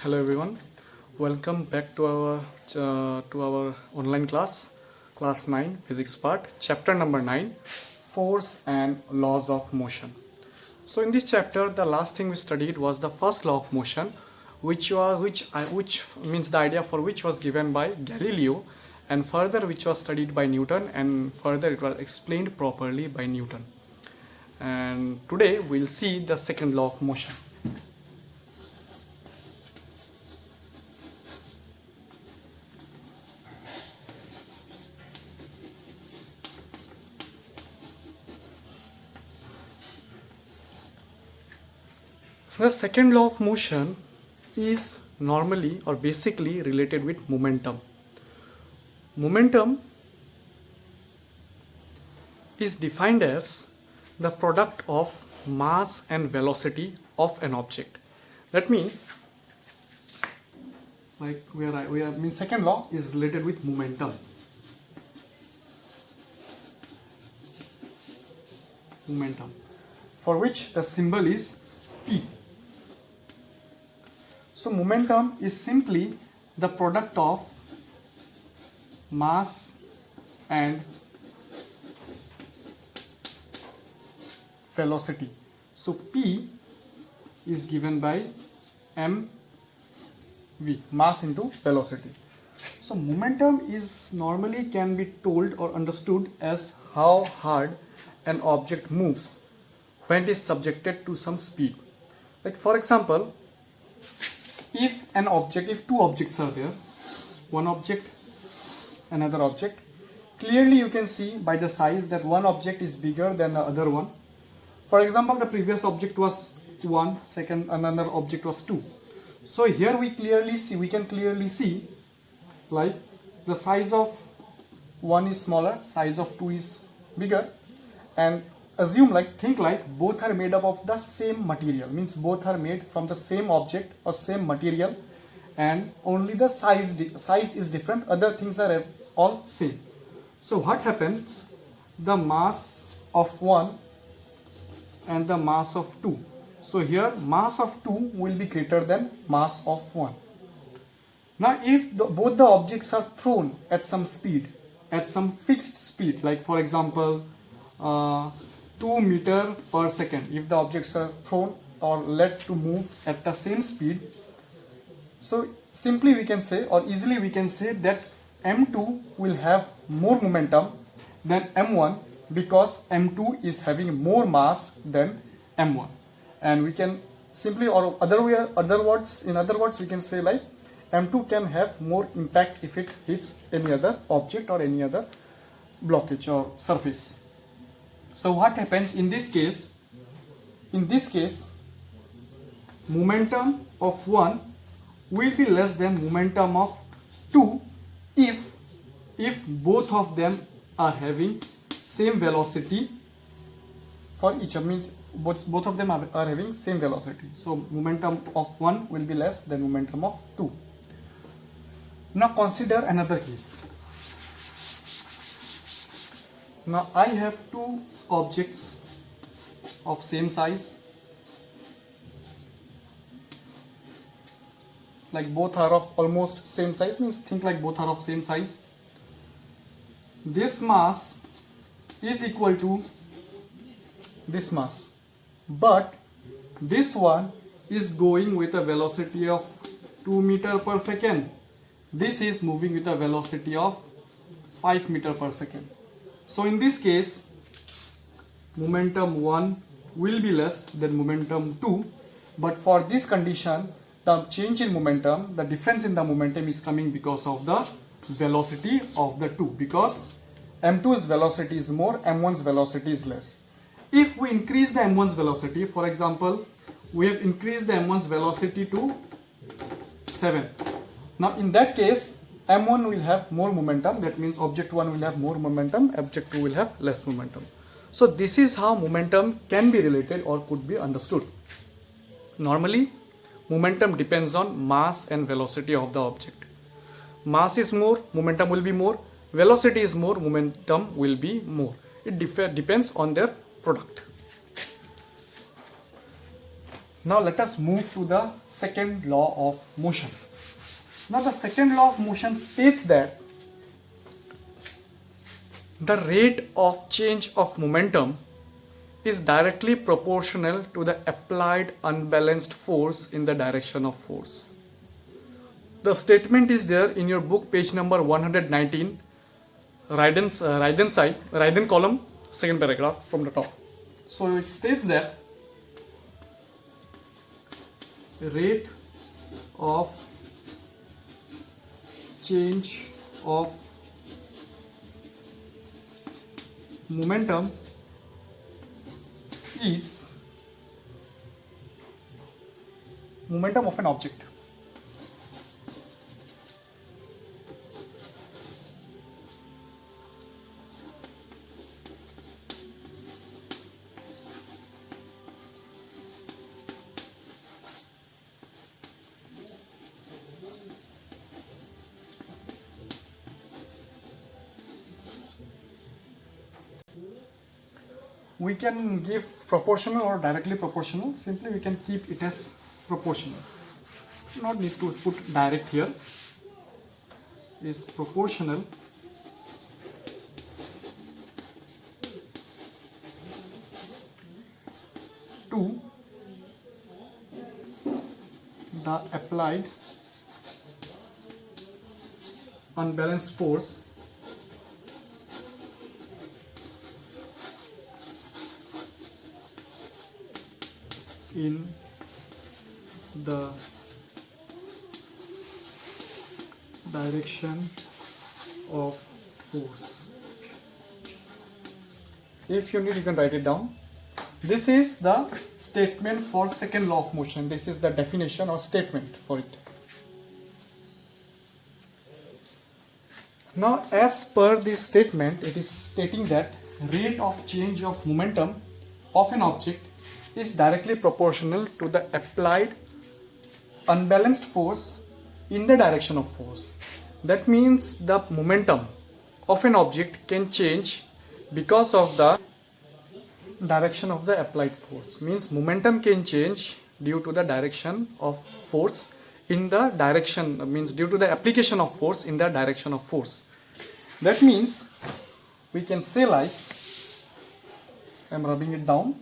Hello everyone, welcome back to our online class 9 physics part, chapter number 9, force and laws of motion. So in this chapter, the last thing we studied was the first law of motion, which means the idea for which was given by Galileo, and further which was studied by Newton, and further it was explained properly by Newton. And today we'll see the second law of motion. The second law of motion is normally or basically related with momentum. Momentum is defined as the product of mass and velocity of an object. That means, second law is related with momentum. Momentum, for which the symbol is P. So momentum is simply the product of mass and velocity. So P is given by mv, mass into velocity. So momentum is normally can be told or understood as how hard an object moves when it is subjected to some speed. Like for example, if two objects are there, one object, another object, clearly you can see by the size that one object is bigger than the other one. For example, the previous object was 1, second another object was 2. So here we can clearly see like the size of 1 is smaller, size of 2 is bigger, and think like both are made up of the same material, means both are made from the same object or same material, and only the size is different, other things are all same. So what happens, the mass of 1 and the mass of 2, so here mass of 2 will be greater than mass of 1. Now if both the objects are thrown at some speed, at some fixed speed, like for example 2 meters per second, if the objects are thrown or let to move at the same speed, so simply we can say, or easily we can say, that m2 will have more momentum than m1 because m2 is having more mass than m1. And we can simply, or in other words we can say like m2 can have more impact if it hits any other object or any other blockage or surface. So what happens in this case? In this case, momentum of 1 will be less than momentum of 2 if both of them are having same velocity for each other, means both of them are having same velocity. So momentum of 1 will be less than momentum of 2. Now consider another case. Now I have two objects of same size, like both are of almost same size, means think like both are of same size. This mass is equal to this mass, but this one is going with a velocity of 2 meters per second. This is moving with a velocity of 5 meters per second. So in this case, momentum 1 will be less than momentum 2, but for this condition, the change in momentum, the difference in the momentum is coming because of the velocity of the two, because m2's velocity is more, m1's velocity is less. If we increase the m1's velocity, for example, we have increased the m1's velocity to 7. Now in that case, m1 will have more momentum, that means object 1 will have more momentum, object 2 will have less momentum. So this is how momentum can be related or could be understood. Normally, momentum depends on mass and velocity of the object. Mass is more, momentum will be more. Velocity is more, momentum will be more. It depends on their product. Now let us move to the second law of motion. Now the second law of motion states that the rate of change of momentum is directly proportional to the applied unbalanced force in the direction of force. The statement is there in your book, page number 119, Raiden column, second paragraph from the top. So it states that rate of change of momentum is momentum of an object. We can give proportional or directly proportional. Simply we can keep it as proportional. Not need to put direct here. Is proportional to the applied unbalanced force in the direction of force. If you need, you can write it down. This is the statement for second law of motion. This is the definition or statement for it. Now, as per this statement, it is stating that rate of change of momentum of an object is directly proportional to the applied unbalanced force in the direction of force. That means the momentum of an object can change because of the direction of the applied force. Means momentum can change due to the direction of force in the direction, means due to the application of force in the direction of force. That means we can say like, I am rubbing it down.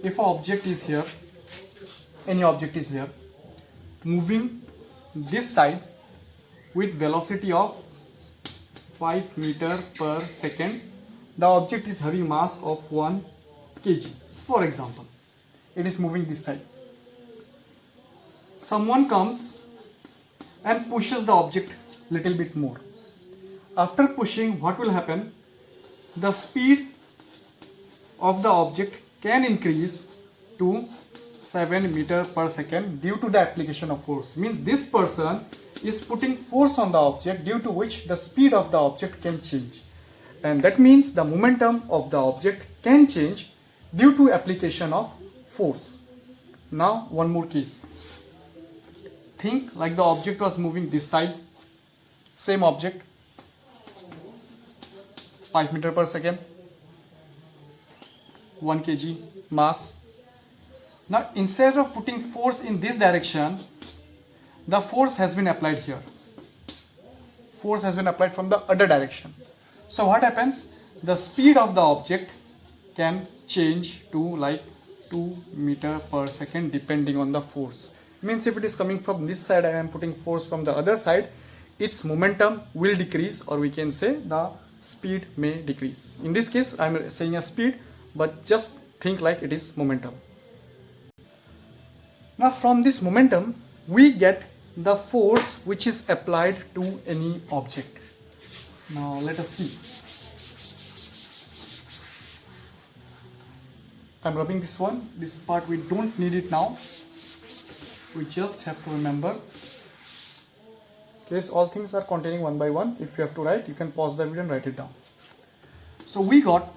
If an object is here, any object is here, moving this side with velocity of 5 meter per second, the object is having mass of 1 kg. For example, it is moving this side. Someone comes and pushes the object little bit more. After pushing, what will happen? The speed of the object can increase to 7 meter per second due to the application of force. Means this person is putting force on the object, due to which the speed of the object can change. And that means the momentum of the object can change due to application of force. Now one more case. Think like the object was moving this side. Same object, 5 meter per second, 1 kg mass. Now instead of putting force in this direction, the force has been applied here. Force has been applied from the other direction. So what happens? The speed of the object can change to like 2 meter per second depending on the force. Means if it is coming from this side, I am putting force from the other side, its momentum will decrease, or we can say the speed may decrease. In this case, I am saying a speed, but just think like it is momentum. Now from this momentum, we get the force which is applied to any object. Now let us see. I am rubbing this one. This part we don't need it now. We just have to remember. Yes, all things are containing one by one. If you have to write, you can pause the video and write it down. So we got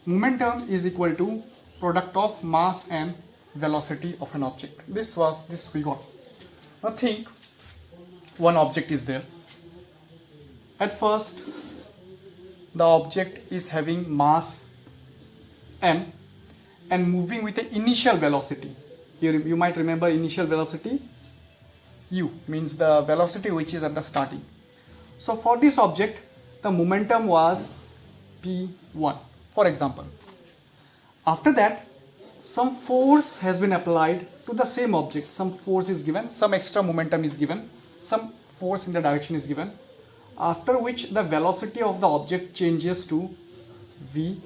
momentum is equal to product of mass and velocity of an object. This we got. Now think, one object is there. At first, the object is having mass m and moving with the initial velocity. Here you might remember initial velocity u means the velocity which is at the starting. So for this object the momentum was p1 for example. After that some force has been applied to the same object, some force is given, some extra momentum is given, some force in the direction is given, after which the velocity of the object changes to v,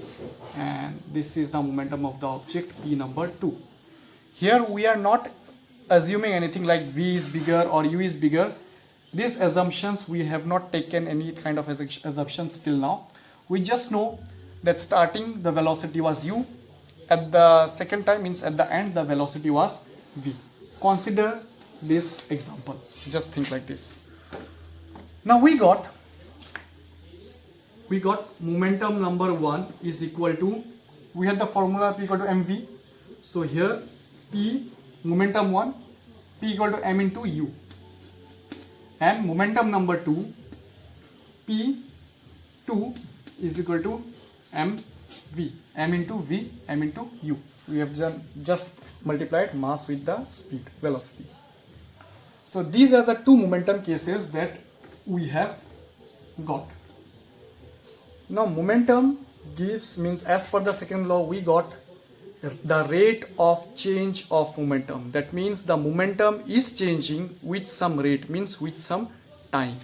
and this is the momentum of the object p number 2. Here we are not assuming anything like v is bigger or u is bigger. These assumptions we have not taken any kind of assumptions till now. We just know that starting the velocity was u, at the second time means at the end the velocity was v. Consider this example, just think like this. Now we got momentum number 1 is equal to, we had the formula p equal to mv. So here p momentum 1 p equal to m into u, and momentum number 2 p2 is equal to mv, m into v, m into u. We have just multiplied mass with the speed, velocity. So these are the two momentum cases that we have got. Now momentum gives, means as per the second law we got the rate of change of momentum. That means the momentum is changing with some rate, means with some time.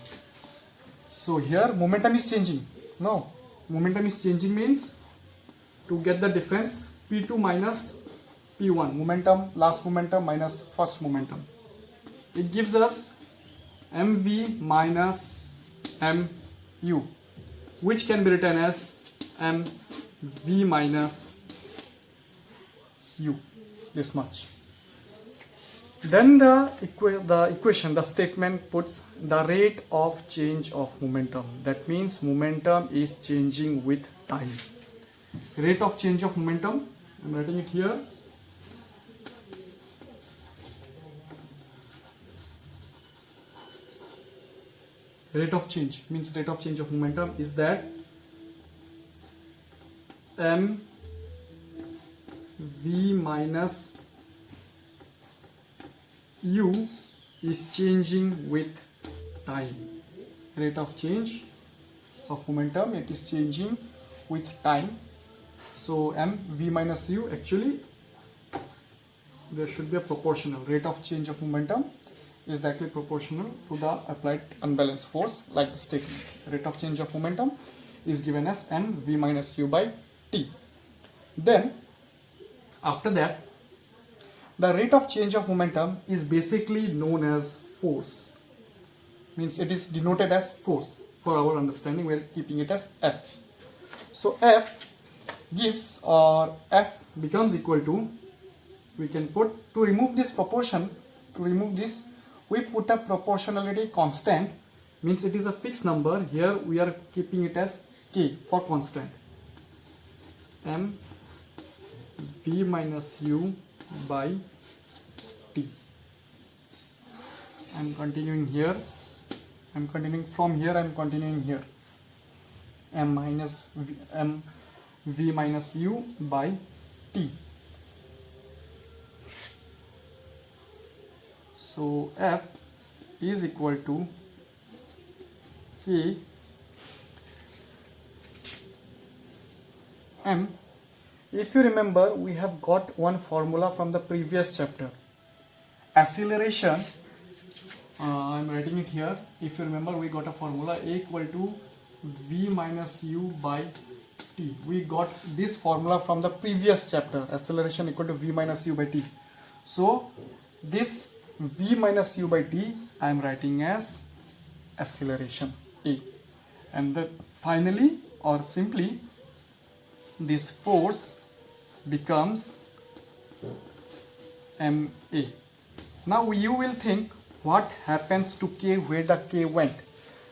So here momentum is changing. No, momentum is changing means, to get the difference, p2 minus p1, momentum, last momentum minus first momentum, it gives us mv minus mu, which can be written as mv minus u, this much. Then the equation, the statement puts the rate of change of momentum. That means momentum is changing with time. Rate of change of momentum, I am writing it here. Rate of change means rate of change of momentum is that mv minus u is changing with time. Rate of change of momentum, it is changing with time. So mv minus u, actually there should be a proportional. Rate of change of momentum is directly proportional to the applied unbalanced force, like the statement. Rate of change of momentum is given as mv minus u by t. Then after that, the rate of change of momentum is basically known as force. Means it is denoted as force. For our understanding, we are keeping it as F. So F gives, or F becomes equal to, we can put, to remove this proportion, to remove this, we put a proportionality constant, means it is a fixed number. Here we are keeping it as k for constant. M v minus u by t. I am continuing here. I am continuing from here. I am continuing here. M v minus u by t. So F is equal to k m. If you remember, we have got one formula from the previous chapter. Acceleration, I am writing it here. If you remember, we got a formula, A equal to v minus u by t. We got this formula from the previous chapter. Acceleration equal to v minus u by t. So this v minus u by t I am writing as acceleration A, and then finally or simply this force becomes ma. Now you will think, what happens to k, where the k went?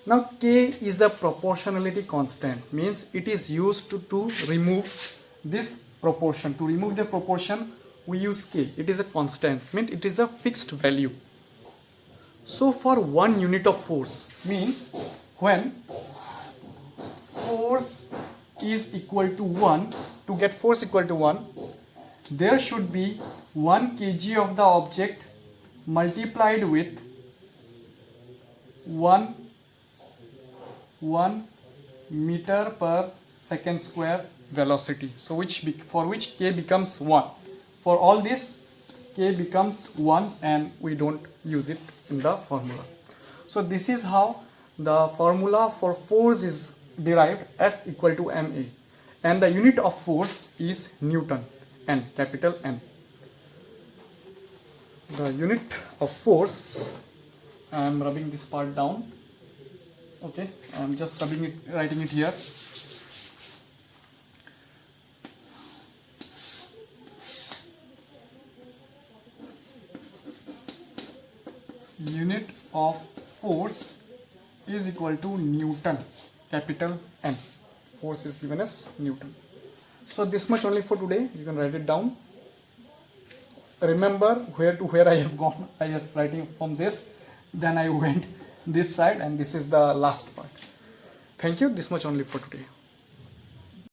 Now k is a proportionality constant, means it is used to remove this proportion. To remove the proportion we use k. It is a constant, means it is a fixed value. So for 1 unit of force, means when force is equal to 1, to get force equal to 1, there should be 1 kg of the object multiplied with 1 meter per second square velocity. So for which k becomes 1. For all this, k becomes 1 and we don't use it in the formula. So this is how the formula for force is derived, F equal to ma, and the unit of force is Newton, N, capital N. The unit of force, I am rubbing this part down. Okay, I am just writing it here. Unit of force is equal to Newton, capital N. Force is given as Newton. So this much only for today. You can write it down. Remember where to where I have gone. I have writing from this, then I went this side, and this is the last part. Thank you. This much only for today.